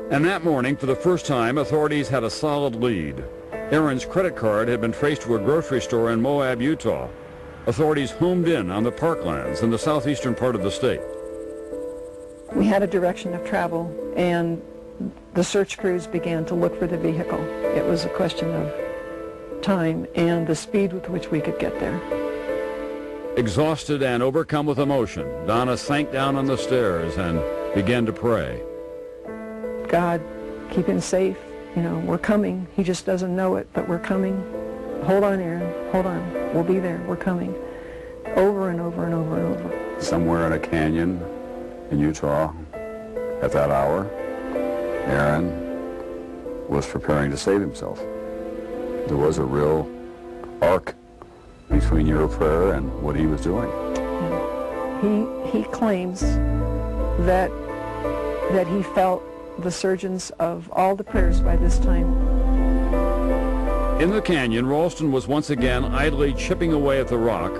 And that morning, for the first time, authorities had a solid lead. Aaron's credit card had been traced to a grocery store in Moab, Utah. Authorities homed in on the parklands in the southeastern part of the state. We had a direction of travel, and the search crews began to look for the vehicle. It was a question of time and the speed with which we could get there. Exhausted and overcome with emotion, Donna sank down on the stairs and began to pray. God, keep him safe. You know, we're coming. He just doesn't know it, but we're coming. Hold on, Aaron. Hold on. We'll be there. We're coming. Over and over and over and over. Somewhere in a canyon in Utah, at that hour, Aaron was preparing to save himself. There was a real arc between your prayer and what he was doing. Yeah. He claims that he felt the surgeons of all the prayers by this time. In the canyon, Ralston was once again idly chipping away at the rock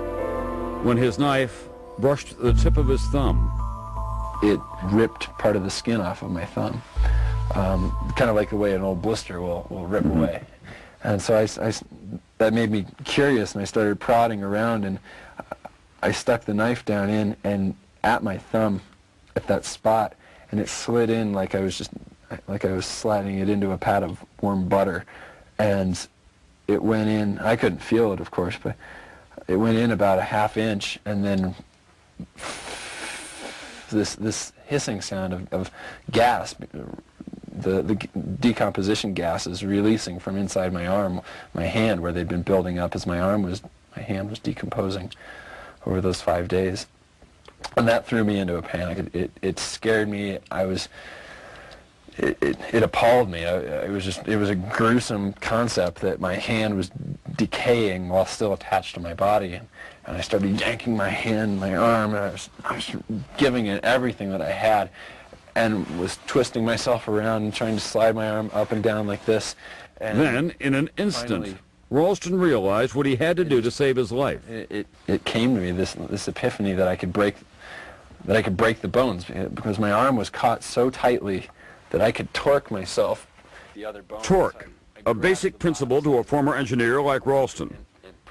when his knife brushed the tip of his thumb. It ripped part of the skin off of my thumb, kind of like the way an old blister will rip away. And so that made me curious, and I started prodding around, and I stuck the knife down in and at my thumb at that spot, and it slid in like I was sliding it into a pat of warm butter, and it went in. I couldn't feel it, of course, but it went in about a ½ inch, and then this hissing sound of gas, the decomposition gases releasing from inside my arm, my hand, where they'd been building up as my hand was decomposing over those 5 days. And that threw me into a panic. It scared me. It appalled me. It was a gruesome concept that my hand was decaying while still attached to my body. And I started yanking my hand, my arm, and I was giving it everything that I had, and was twisting myself around and trying to slide my arm up and down like this. And then, in an instant, Ralston realized what he had to do to save his life. It came to me, this epiphany that I could break the bones, because my arm was caught so tightly that I could torque myself. The other bones. Torque, a basic principle to a former engineer like Ralston.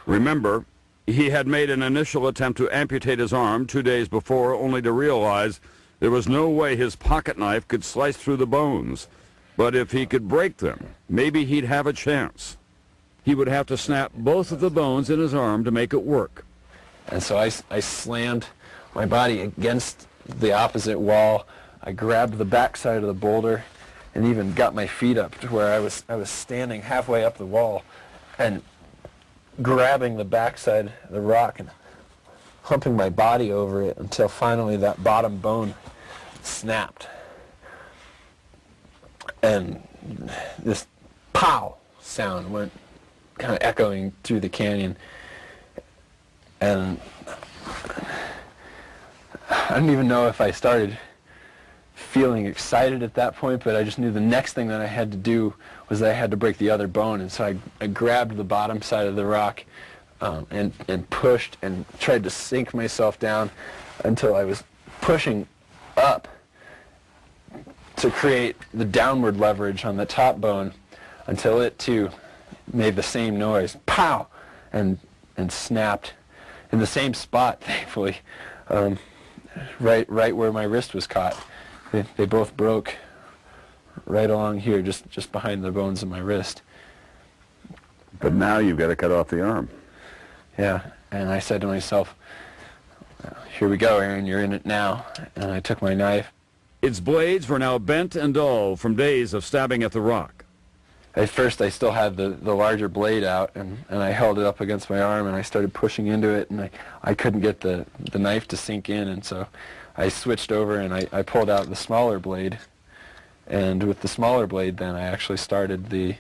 Remember, he had made an initial attempt to amputate his arm 2 days before, only to realize there was no way his pocket knife could slice through the bones. But if he could break them, maybe he'd have a chance. He would have to snap both of the bones in his arm to make it work. And so I slammed my body against the opposite wall. I grabbed the backside of the boulder and even got my feet up to where I was standing halfway up the wall and grabbing the backside of the rock and humping my body over it until finally that bottom bone snapped. And this pow sound went kind of echoing through the canyon. And I don't even know if I started feeling excited at that point, but I just knew the next thing that I had to do was that I had to break the other bone. And so I grabbed the bottom side of the rock and pushed and tried to sink myself down until I was pushing up to create the downward leverage on the top bone until it too made the same noise, pow, and snapped in the same spot, thankfully, right where my wrist was caught. They both broke right along here, just behind the bones of my wrist. But now you've got to cut off the arm. Yeah, and I said to myself, here we go, Aaron, you're in it now. And I took my knife. Its blades were now bent and dull from days of stabbing at the rock. At first I still had the larger blade out, and I held it up against my arm, and I started pushing into it, and I couldn't get the knife to sink in, and so I switched over and I pulled out the smaller blade. And with the smaller blade then I actually started the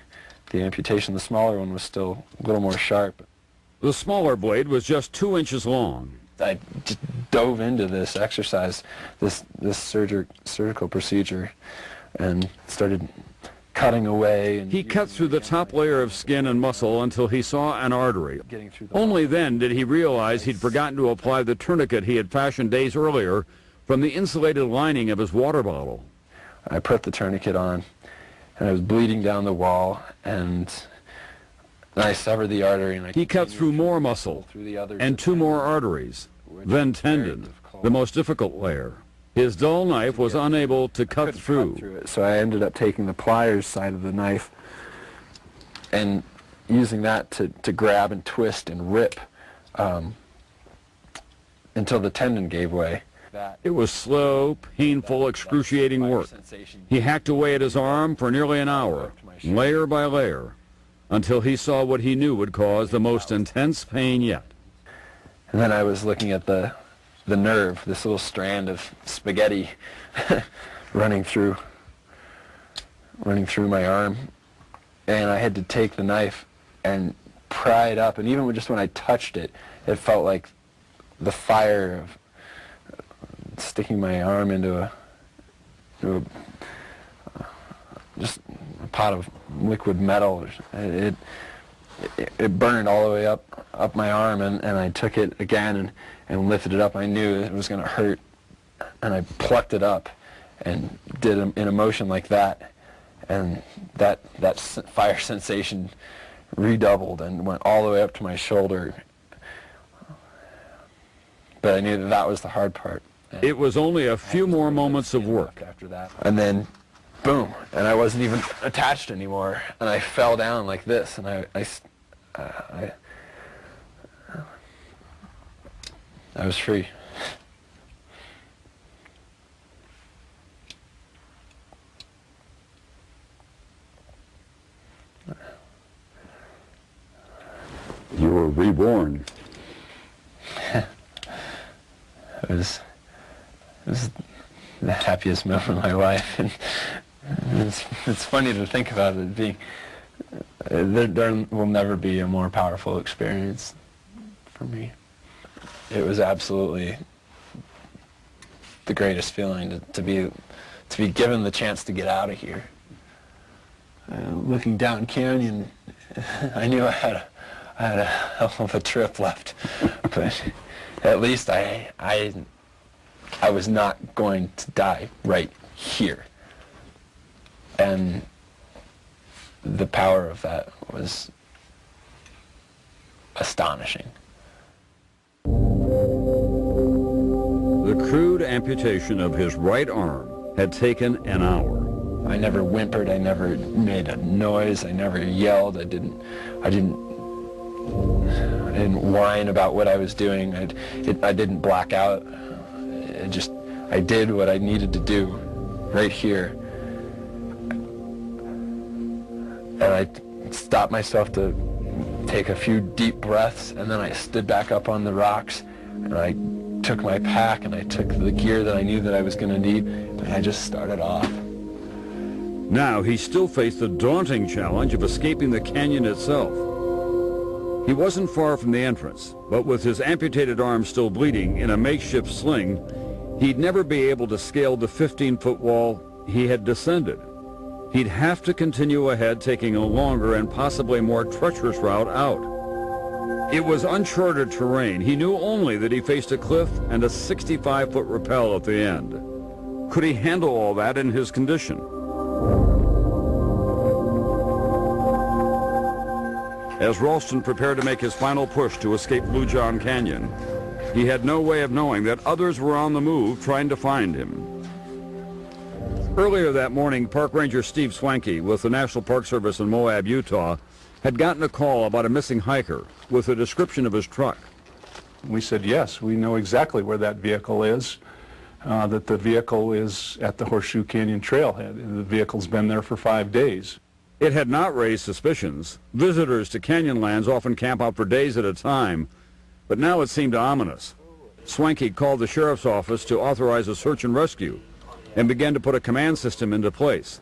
amputation. The smaller one was still a little more sharp. The smaller blade was just 2 inches long. I just dove into this exercise, this surgical procedure, and started cutting away. And he cut through the top layer of skin and muscle until he saw an artery. Only then did he realize he'd forgotten to apply the tourniquet he had fashioned days earlier from the insulated lining of his water bottle. I put the tourniquet on, and I was bleeding down the wall, and I severed the artery. And He cut through more muscle through the others and 2 more arteries, then tendon, the most difficult layer. His dull knife was unable to cut through. So I ended up taking the pliers side of the knife and using that to grab and twist and rip until the tendon gave way. It was slow, painful, excruciating work. He hacked away at his arm for nearly an hour, layer by layer, until he saw what he knew would cause the most intense pain yet. And then I was looking at the nerve, this little strand of spaghetti running through my arm, and I had to take the knife and pry it up, and even just when I touched it, it felt like the fire of sticking my arm into just a pot of liquid metal. It burned all the way up my arm, and I took it again and lifted it up. I knew it was going to hurt, and I plucked it up and did in a motion like that, and that fire sensation redoubled and went all the way up to my shoulder. But I knew that was the hard part. It was only a few more moments of work. After that. And then, boom, and I wasn't even attached anymore, and I fell down like this, and I was free. You were reborn. It was the happiest moment of my life, and it's funny to think about it being. There will never be a more powerful experience for me. It was absolutely the greatest feeling to be given the chance to get out of here. Looking down canyon, I knew I had a hell of a trip left, but at least I was not going to die right here. And the power of that was astonishing. The crude amputation of his right arm had taken an hour. I never whimpered, I never made a noise, I never yelled, I didn't whine about what I was doing. I didn't black out. I did what I needed to do right here. And I stopped myself to take a few deep breaths, and then I stood back up on the rocks, and I took my pack, and I took the gear that I knew that I was going to need, and I just started off. Now he still faced the daunting challenge of escaping the canyon itself. He wasn't far from the entrance, but with his amputated arm still bleeding in a makeshift sling, he'd never be able to scale the 15-foot wall he had descended. He'd have to continue ahead, taking a longer and possibly more treacherous route out. It was uncharted terrain. He knew only that he faced a cliff and a 65-foot rappel at the end. Could he handle all that in his condition? As Ralston prepared to make his final push to escape Blue John Canyon, he had no way of knowing that others were on the move trying to find him. Earlier that morning, Park Ranger Steve Swanky with the National Park Service in Moab, Utah, had gotten a call about a missing hiker with a description of his truck. We said, yes, we know exactly where that vehicle is, that the vehicle is at the Horseshoe Canyon trailhead, and the vehicle's been there for 5 days. It had not raised suspicions. Visitors to Canyonlands often camp out for days at a time, but now it seemed ominous. Swanky called the sheriff's office to authorize a search and rescue and began to put a command system into place.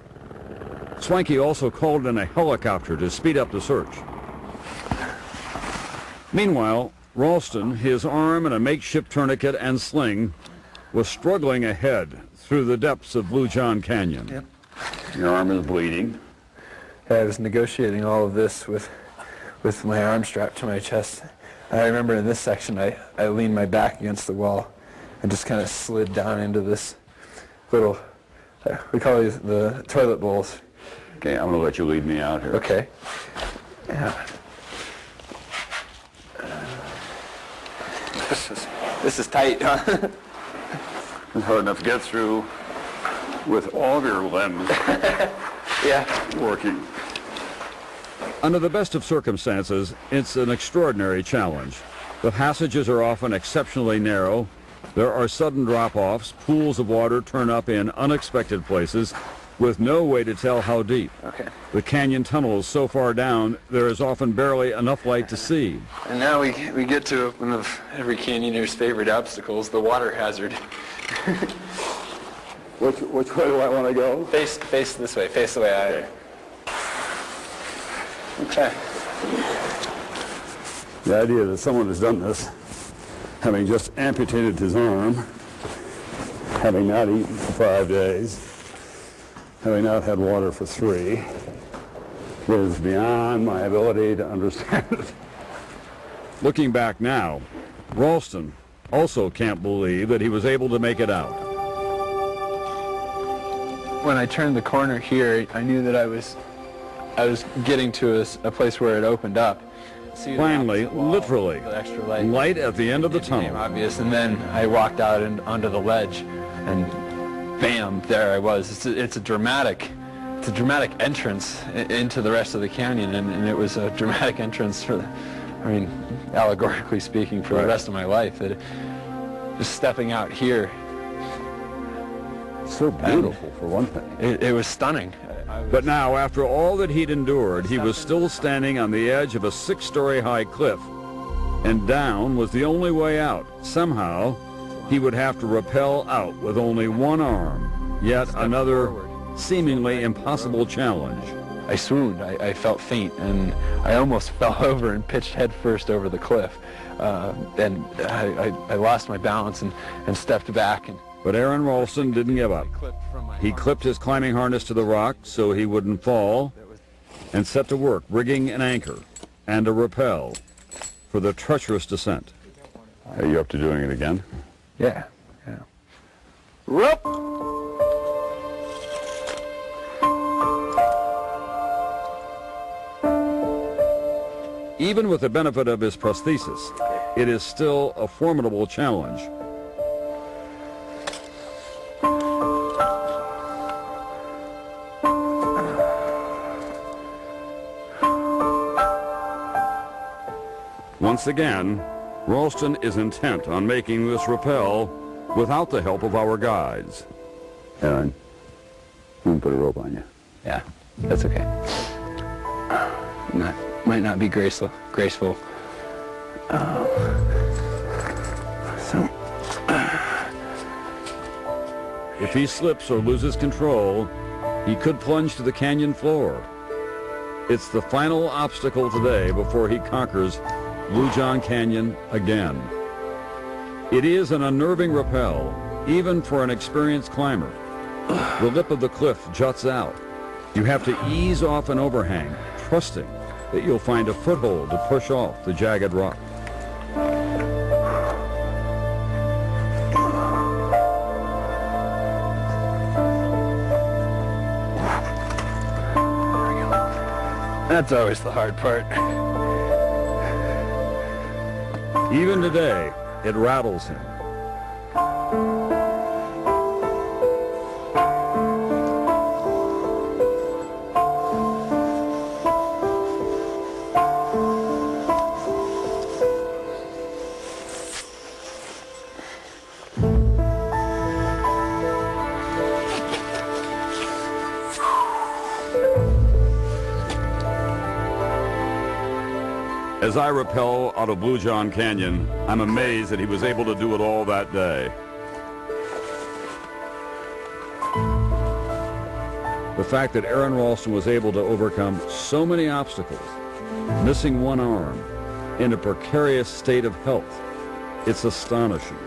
Swanky also called in a helicopter to speed up the search. Meanwhile, Ralston, his arm in a makeshift tourniquet and sling, was struggling ahead through the depths of Blue John Canyon. Yep. Your arm is bleeding. I was negotiating all of this with my arm strapped to my chest. I remember in this section I leaned my back against the wall and just kind of slid down into this little We call these the toilet bowls. Okay, I'm going to let you lead me out here. Okay. Yeah. This is tight, huh? It's hard enough to get through with all of your limbs Yeah. working. Under the best of circumstances, it's an extraordinary challenge. The passages are often exceptionally narrow. There are sudden drop-offs. Pools of water turn up in unexpected places with no way to tell how deep. Okay. The canyon tunnel is so far down, there is often barely enough light to see. And now we get to one of every canyoneer's favorite obstacles, the water hazard. Which way do I want to go? Face this way. Face the way I am. Okay. The idea that someone has done this, having just amputated his arm, having not eaten for 5 days, having not had water for 3, is beyond my ability to understand it. Looking back now, Ralston also can't believe that he was able to make it out. When I turned the corner here, I knew that I was getting to a place where it opened up. See the Finally, opposite wall, literally, the extra light. light at the end of the It became tunnel. obvious, and then I walked out and onto the ledge, and bam, there I was. It's a dramatic entrance into the rest of the canyon, and it was a dramatic entrance for allegorically speaking, for the rest of my life. That just stepping out here, So beautiful, for one thing. it was stunning. But now, after all that he'd endured, he was still standing on the edge of a 6-story high cliff, and down was the only way out. Somehow, he would have to rappel out with only one arm. Yet another seemingly impossible challenge. I swooned. I felt faint, and I almost fell over and pitched headfirst over the cliff. And I lost my balance and stepped back. But Aaron Ralston didn't give up. He clipped his climbing harness to the rock so he wouldn't fall, and set to work rigging an anchor and a rappel for the treacherous descent. Are you up to doing it again? Yeah. Rope! Even with the benefit of his prosthesis, it is still a formidable challenge. Once again, Ralston is intent on making this rappel without the help of our guides. Aaron, I'm going to put a rope on you. Yeah, that's okay. Might not be graceful. If he slips or loses control, he could plunge to the canyon floor. It's the final obstacle today before he conquers Blue John Canyon again. It is an unnerving rappel, even for an experienced climber. The lip of the cliff juts out. You have to ease off an overhang, trusting that you'll find a foothold to push off the jagged rock. That's always the hard part. Even today, it rattles him. As I rappel out of Blue John Canyon, I'm amazed that he was able to do it all that day. The fact that Aaron Ralston was able to overcome so many obstacles, missing one arm, in a precarious state of health, it's astonishing.